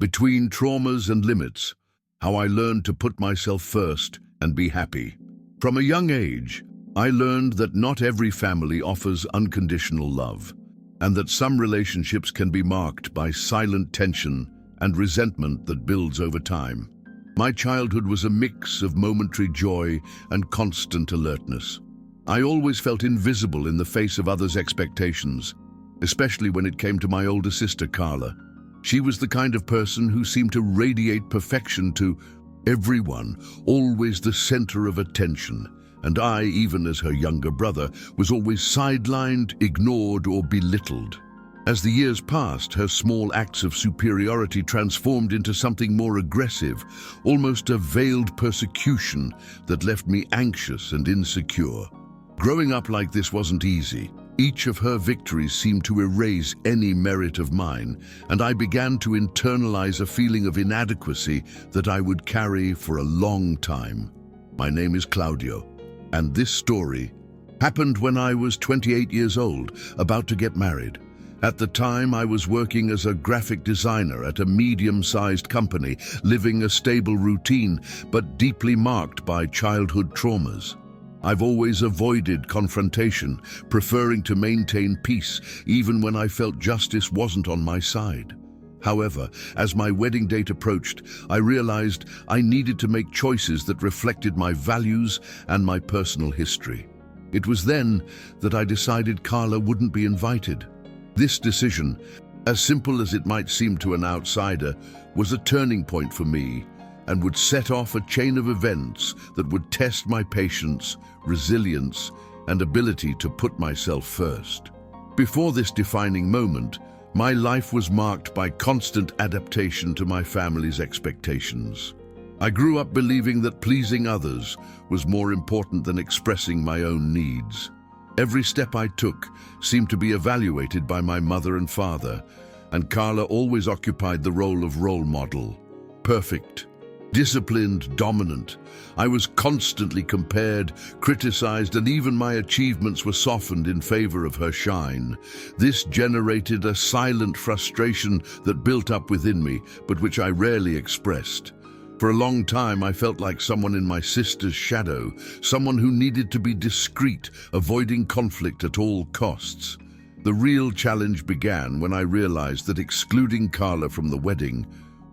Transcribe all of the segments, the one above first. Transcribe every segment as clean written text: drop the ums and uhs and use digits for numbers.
Between traumas and limits, how I learned to put myself first and be happy. From a young age, I learned that not every family offers unconditional love, and that some relationships can be marked by silent tension and resentment that builds over time. My childhood was a mix of momentary joy and constant alertness. I always felt invisible in the face of others' expectations, especially when it came to my older sister, Carla. She was the kind of person who seemed to radiate perfection to everyone, always the center of attention. And I, even as her younger brother, was always sidelined, ignored, or belittled. As the years passed, her small acts of superiority transformed into something more aggressive, almost a veiled persecution that left me anxious and insecure. Growing up like this wasn't easy. Each of her victories seemed to erase any merit of mine, and I began to internalize a feeling of inadequacy that I would carry for a long time. My name is Claudio, and this story happened when I was 28 years old, about to get married. At the time, I was working as a graphic designer at a medium-sized company, living a stable routine, but deeply marked by childhood traumas. I've always avoided confrontation, preferring to maintain peace, even when I felt justice wasn't on my side. However, as my wedding date approached, I realized I needed to make choices that reflected my values and my personal history. It was then that I decided Carla wouldn't be invited. This decision, as simple as it might seem to an outsider, was a turning point for me and would set off a chain of events that would test my patience, resilience, and ability to put myself first. Before this defining moment, my life was marked by constant adaptation to my family's expectations. I grew up believing that pleasing others was more important than expressing my own needs. Every step I took seemed to be evaluated by my mother and father, and Carla always occupied the role of role model. Perfect, disciplined, dominant. I was constantly compared, criticized, and even my achievements were softened in favor of her shine. This generated a silent frustration that built up within me, but which I rarely expressed. For a long time, I felt like someone in my sister's shadow, someone who needed to be discreet, avoiding conflict at all costs. The real challenge began when I realized that excluding Carla from the wedding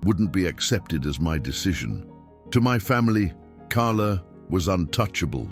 wouldn't be accepted as my decision. To my family, Carla was untouchable,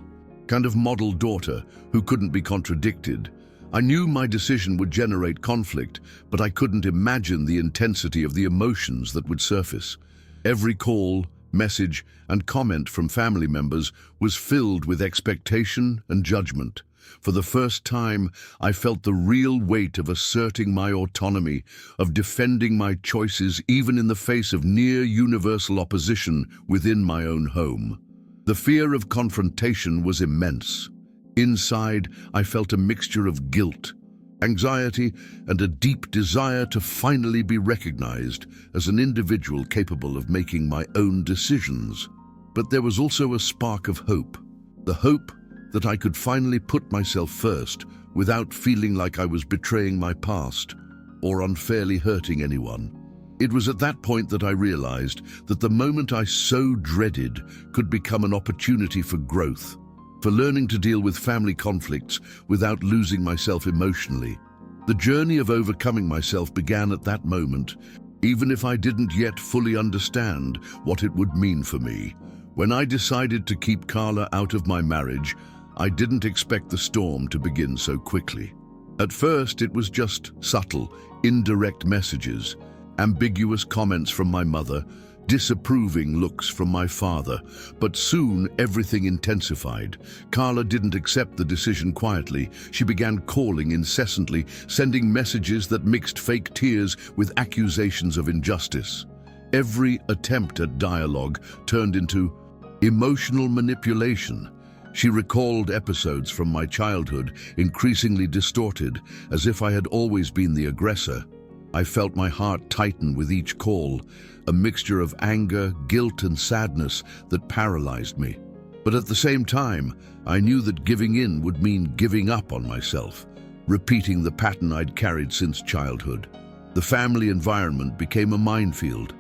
kind of model daughter who couldn't be contradicted. I knew my decision would generate conflict, but I couldn't imagine the intensity of the emotions that would surface. Every call, message, and comment from family members was filled with expectation and judgment. For the first time, I felt the real weight of asserting my autonomy, of defending my choices even in the face of near-universal opposition within my own home. The fear of confrontation was immense. Inside, I felt a mixture of guilt, anxiety, and a deep desire to finally be recognized as an individual capable of making my own decisions. But there was also a spark of hope, the hope that I could finally put myself first without feeling like I was betraying my past or unfairly hurting anyone. It was at that point that I realized that the moment I so dreaded could become an opportunity for growth, for learning to deal with family conflicts without losing myself emotionally. The journey of overcoming myself began at that moment, even if I didn't yet fully understand what it would mean for me. When I decided to keep Carla out of my marriage, I didn't expect the storm to begin so quickly. At first, it was just subtle, indirect messages, ambiguous comments from my mother, disapproving looks from my father, but soon everything intensified. Carla didn't accept the decision quietly. She began calling incessantly, sending messages that mixed fake tears with accusations of injustice. Every attempt at dialogue turned into emotional manipulation. She recalled episodes from my childhood, increasingly distorted, as if I had always been the aggressor. I felt my heart tighten with each call, a mixture of anger, guilt, and sadness that paralyzed me. But at the same time, I knew that giving in would mean giving up on myself, repeating the pattern I'd carried since childhood. The family environment became a minefield.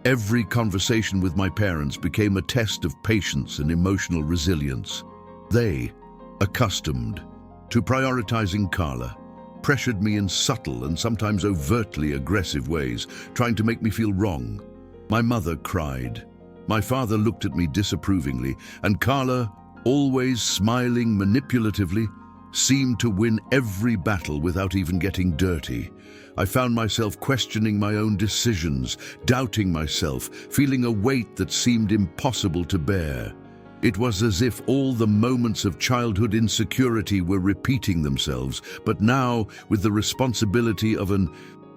Every conversation with my parents became a test of patience and emotional resilience. They, accustomed to prioritizing Carla, pressured me in subtle and sometimes overtly aggressive ways, trying to make me feel wrong. My mother cried. My father looked at me disapprovingly, and Carla, always smiling manipulatively, seemed to win every battle without even getting dirty. I found myself questioning my own decisions, doubting myself, feeling a weight that seemed impossible to bear. It was as if all the moments of childhood insecurity were repeating themselves, but now, with the responsibility of an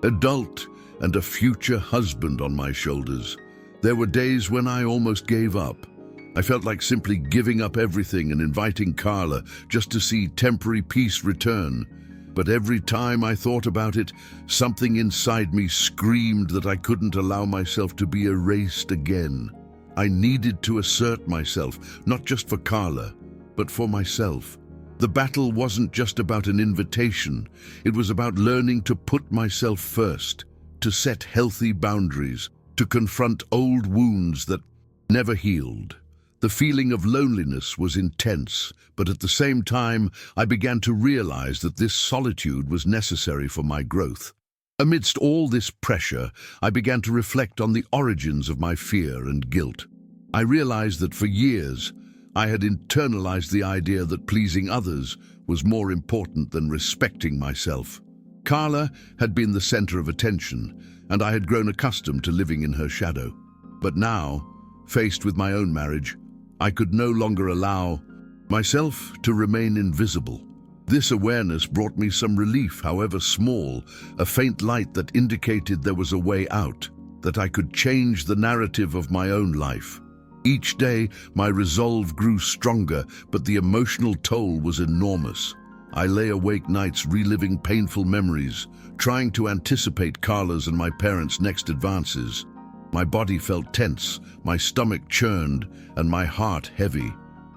adult and a future husband on my shoulders, there were days when I almost gave up. I felt like simply giving up everything and inviting Carla just to see temporary peace return. But every time I thought about it, something inside me screamed that I couldn't allow myself to be erased again. I needed to assert myself, not just for Carla, but for myself. The battle wasn't just about an invitation. It was about learning to put myself first, to set healthy boundaries, to confront old wounds that never healed. The feeling of loneliness was intense, but at the same time, I began to realize that this solitude was necessary for my growth. Amidst all this pressure, I began to reflect on the origins of my fear and guilt. I realized that for years, I had internalized the idea that pleasing others was more important than respecting myself. Carla had been the center of attention, and I had grown accustomed to living in her shadow. But now, faced with my own marriage, I could no longer allow myself to remain invisible. This awareness brought me some relief, however small, a faint light that indicated there was a way out, that I could change the narrative of my own life. Each day, my resolve grew stronger, but the emotional toll was enormous. I lay awake nights reliving painful memories, trying to anticipate Carla's and my parents' next advances. My body felt tense, my stomach churned, and my heart heavy.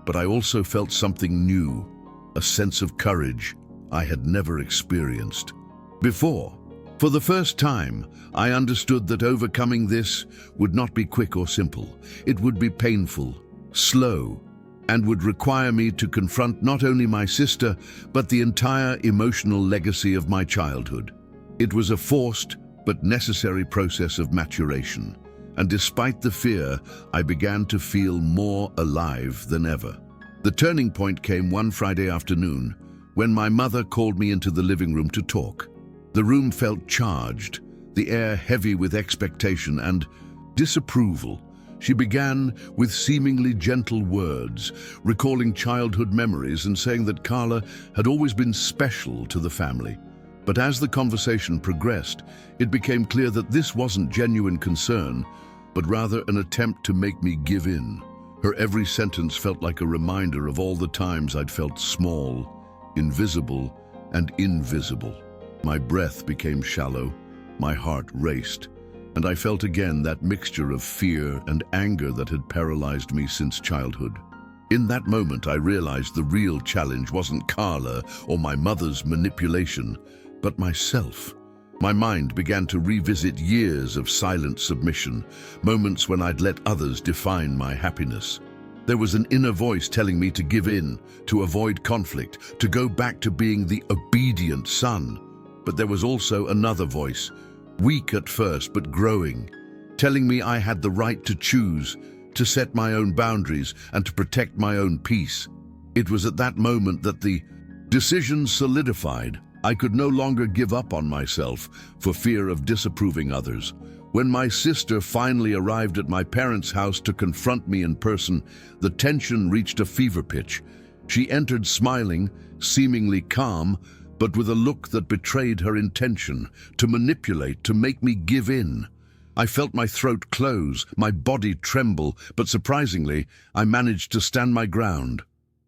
But I also felt something new, a sense of courage I had never experienced before. For the first time, I understood that overcoming this would not be quick or simple. It would be painful, slow, and would require me to confront not only my sister, but the entire emotional legacy of my childhood. It was a forced but necessary process of maturation. And despite the fear, I began to feel more alive than ever. The turning point came one Friday afternoon when my mother called me into the living room to talk. The room felt charged, the air heavy with expectation and disapproval. She began with seemingly gentle words, recalling childhood memories and saying that Carla had always been special to the family. But as the conversation progressed, it became clear that this wasn't genuine concern, but rather an attempt to make me give in. Her every sentence felt like a reminder of all the times I'd felt small, invisible, and invisible. My breath became shallow, my heart raced, and I felt again that mixture of fear and anger that had paralyzed me since childhood. In that moment, I realized the real challenge wasn't Carla or my mother's manipulation, but myself. My mind began to revisit years of silent submission, moments when I'd let others define my happiness. There was an inner voice telling me to give in, to avoid conflict, to go back to being the obedient son. But there was also another voice, weak at first but growing, telling me I had the right to choose, to set my own boundaries, and to protect my own peace. It was at that moment that the decision solidified. I could no longer give up on myself for fear of disapproving others. When my sister finally arrived at my parents' house to confront me in person, the tension reached a fever pitch. She entered smiling, seemingly calm, but with a look that betrayed her intention to manipulate, to make me give in. I felt my throat close, my body tremble, but surprisingly, I managed to stand my ground.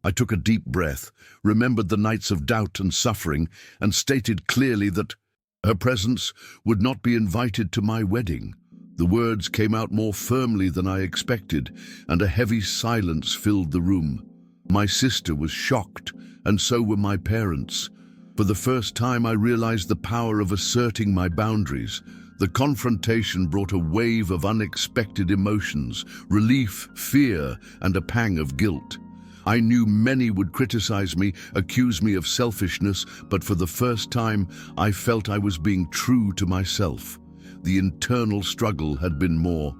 I took a deep breath, remembered the nights of doubt and suffering, and stated clearly that her presence would not be invited to my wedding. The words came out more firmly than I expected, and a heavy silence filled the room. My sister was shocked, and so were my parents. For the first time, I realized the power of asserting my boundaries, The confrontation brought a wave of unexpected emotions, relief, fear, and a pang of guilt. I knew many would criticize me, accuse me of selfishness, but for the first time, I felt I was being true to myself. The internal struggle had been more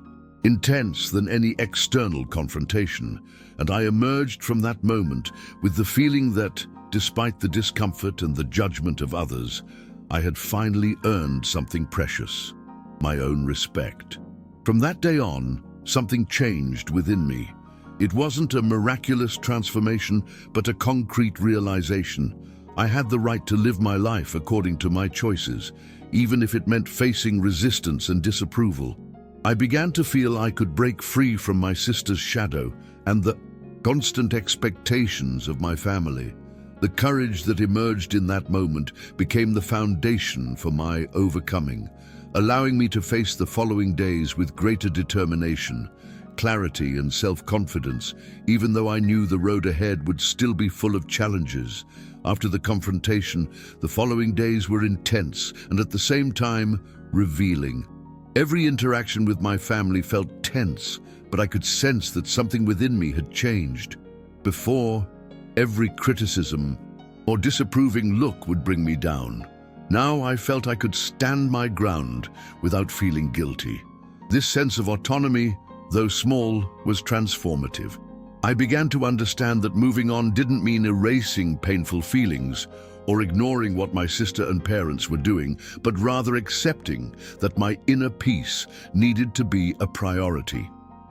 intense than any external confrontation, and I emerged from that moment with the feeling that, despite the discomfort and the judgment of others, I had finally earned something precious, my own respect. From that day on, something changed within me. It wasn't a miraculous transformation, but a concrete realization. I had the right to live my life according to my choices, even if it meant facing resistance and disapproval. I began to feel I could break free from my sister's shadow and the constant expectations of my family. The courage that emerged in that moment became the foundation for my overcoming, allowing me to face the following days with greater determination, clarity, and self-confidence, even though I knew the road ahead would still be full of challenges. After the confrontation, the following days were intense and at the same time revealing. Every interaction with my family felt tense, but I could sense that something within me had changed. Before, every criticism or disapproving look would bring me down. Now I felt I could stand my ground without feeling guilty. This sense of autonomy, though small, was transformative. I began to understand that moving on didn't mean erasing painful feelings or ignoring what my sister and parents were doing, but rather accepting that my inner peace needed to be a priority.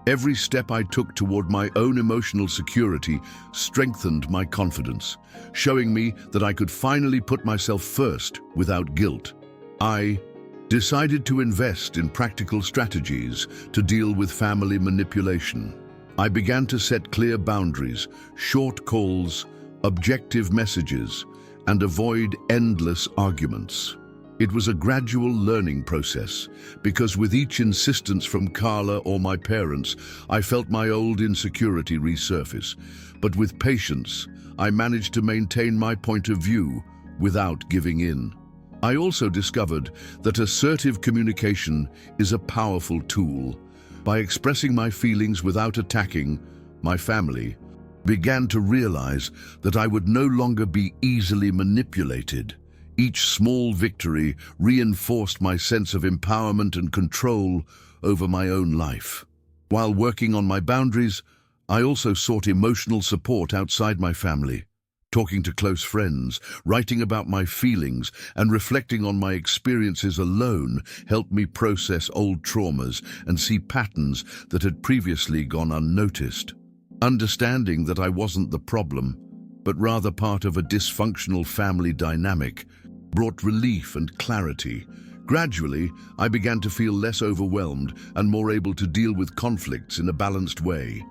Every step I took toward my own emotional security strengthened my confidence, showing me that I could finally put myself first without guilt. I decided to invest in practical strategies to deal with family manipulation. I began to set clear boundaries, short calls, objective messages, and avoid endless arguments. It was a gradual learning process, because with each insistence from Carla or my parents, I felt my old insecurity resurface. But with patience, I managed to maintain my point of view without giving in. I also discovered that assertive communication is a powerful tool. By expressing my feelings without attacking, my family began to realize that I would no longer be easily manipulated. Each small victory reinforced my sense of empowerment and control over my own life. While working on my boundaries, I also sought emotional support outside my family. Talking to close friends, writing about my feelings, and reflecting on my experiences alone helped me process old traumas and see patterns that had previously gone unnoticed. Understanding that I wasn't the problem, but rather part of a dysfunctional family dynamic, brought relief and clarity. Gradually, I began to feel less overwhelmed and more able to deal with conflicts in a balanced way.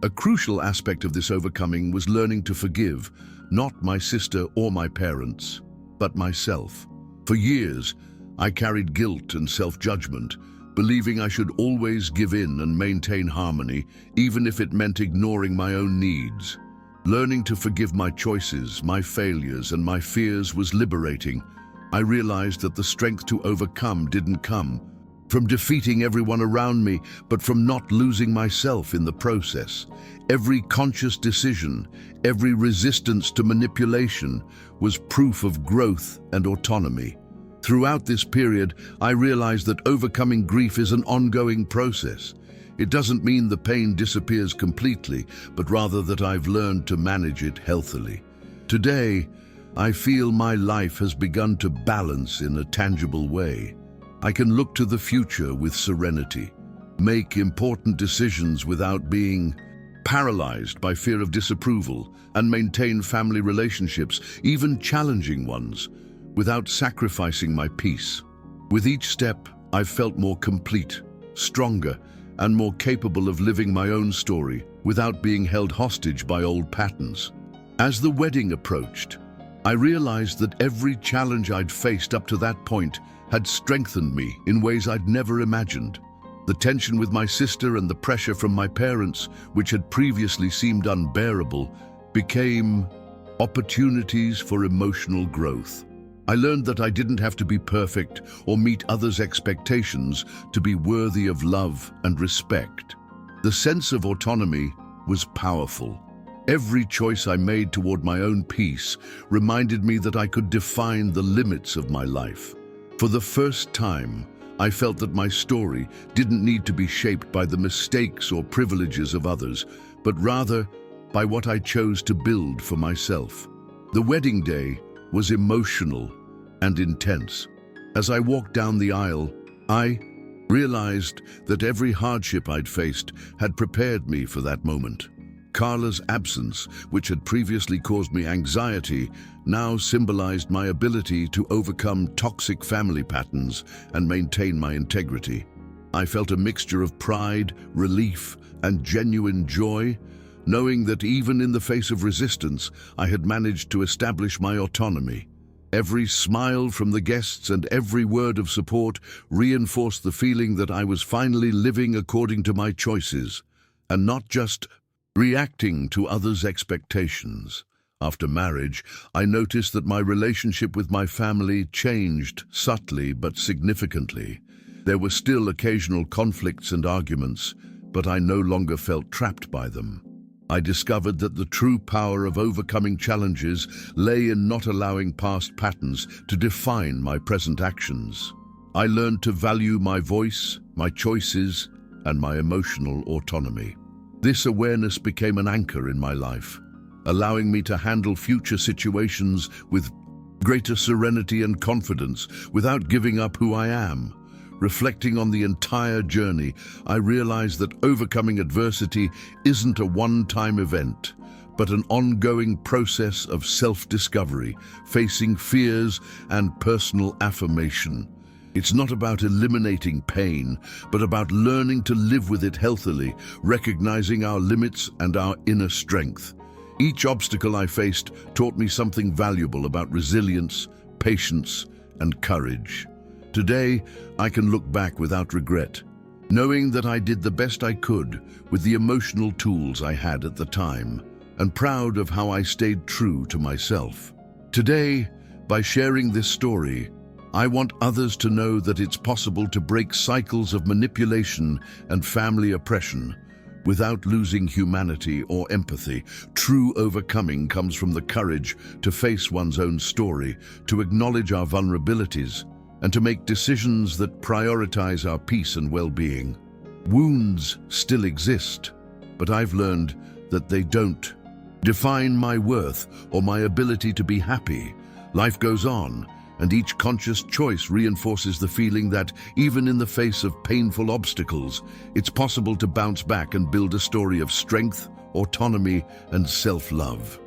A crucial aspect of this overcoming was learning to forgive, not my sister or my parents, but myself. For years, I carried guilt and self-judgment, believing I should always give in and maintain harmony, even if it meant ignoring my own needs. Learning to forgive my choices, my failures, and my fears was liberating. I realized that the strength to overcome didn't come from defeating everyone around me, but from not losing myself in the process. Every conscious decision, every resistance to manipulation was proof of growth and autonomy. Throughout this period, I realized that overcoming grief is an ongoing process. It doesn't mean the pain disappears completely, but rather that I've learned to manage it healthily. Today, I feel my life has begun to balance in a tangible way. I can look to the future with serenity, make important decisions without being paralyzed by fear of disapproval, and maintain family relationships, even challenging ones, without sacrificing my peace. With each step, I've felt more complete, stronger, and more capable of living my own story without being held hostage by old patterns. As the wedding approached, I realized that every challenge I'd faced up to that point had strengthened me in ways I'd never imagined. The tension with my sister and the pressure from my parents, which had previously seemed unbearable, became opportunities for emotional growth. I learned that I didn't have to be perfect or meet others' expectations to be worthy of love and respect. The sense of autonomy was powerful. Every choice I made toward my own peace reminded me that I could define the limits of my life. For the first time, I felt that my story didn't need to be shaped by the mistakes or privileges of others, but rather by what I chose to build for myself. The wedding day was emotional and intense. As I walked down the aisle, I realized that every hardship I'd faced had prepared me for that moment. Carla's absence, which had previously caused me anxiety, now symbolized my ability to overcome toxic family patterns and maintain my integrity. I felt a mixture of pride, relief, and genuine joy, knowing that even in the face of resistance, I had managed to establish my autonomy. Every smile from the guests and every word of support reinforced the feeling that I was finally living according to my choices, and not just reacting to others' expectations. After marriage, I noticed that my relationship with my family changed subtly but significantly. There were still occasional conflicts and arguments, but I no longer felt trapped by them. I discovered that the true power of overcoming challenges lay in not allowing past patterns to define my present actions. I learned to value my voice, my choices, and my emotional autonomy. This awareness became an anchor in my life, allowing me to handle future situations with greater serenity and confidence without giving up who I am. Reflecting on the entire journey, I realized that overcoming adversity isn't a one-time event, but an ongoing process of self-discovery, facing fears and personal affirmation. It's not about eliminating pain, but about learning to live with it healthily, recognizing our limits and our inner strength. Each obstacle I faced taught me something valuable about resilience, patience, and courage. Today, I can look back without regret, knowing that I did the best I could with the emotional tools I had at the time, and proud of how I stayed true to myself. Today, by sharing this story, I want others to know that it's possible to break cycles of manipulation and family oppression without losing humanity or empathy. True overcoming comes from the courage to face one's own story, to acknowledge our vulnerabilities, and to make decisions that prioritize our peace and well-being. Wounds still exist, but I've learned that they don't define my worth or my ability to be happy. Life goes on, and each conscious choice reinforces the feeling that, even in the face of painful obstacles, it's possible to bounce back and build a story of strength, autonomy, and self-love.